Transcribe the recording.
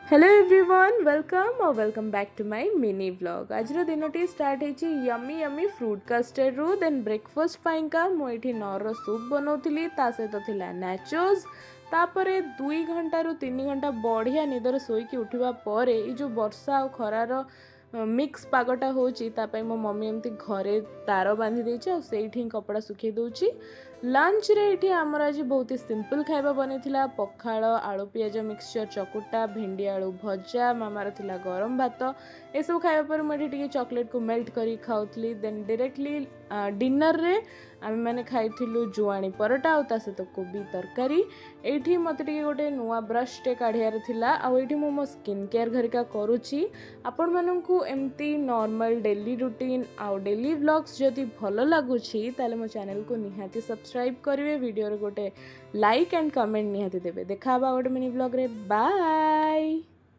Hello everyone welcome back to my mini vlog. आज दिन start होती यमी यमी फ्रूट कस्टर्ड रू then breakfast पाइंका मुझे नर सूप बनाऊली सहित थिला नाचोज तापर 2 घंटा रु 3 घंटा बढ़िया निदर शोक उठा पर जो वर्षा और खरार मिक्स पागटा होपाई मो मम्मी एमती घरे तार बांधी देती ही कपड़ा सुखे दूची। लंच रे ये आमर आज बहुत ही सिंपल खाଇବା बनी पखाड़ आलू पियाज मिक्सचर चकुटा भेंडी आलू भजा मामार थिला गरम भात ये सब खाଇବା पर मुझे चॉकलेट को मेल्ट करी खाऊली। देन डायरेक्टली डिनर रे आम मैंने खाइलु जुआणी परोटा और सहित कोबी तरकारी। ये मत गोटे नुआ ब्रश टे काढ़ियार थिला आउठी मो स्किन केयर घरिका करुच्ची। आपण मानू एमती नॉर्मल डेली रूटीन आउ डेली व्लॉग्स जदि भल लगुच ताले मो चैनल को निहाती सब्सक्राइब करेंगे, वीडियो रे गोटे लाइक एंड कमेंट निहाती देबे। देखा गोटे मिनी व्लॉग रे, बाय।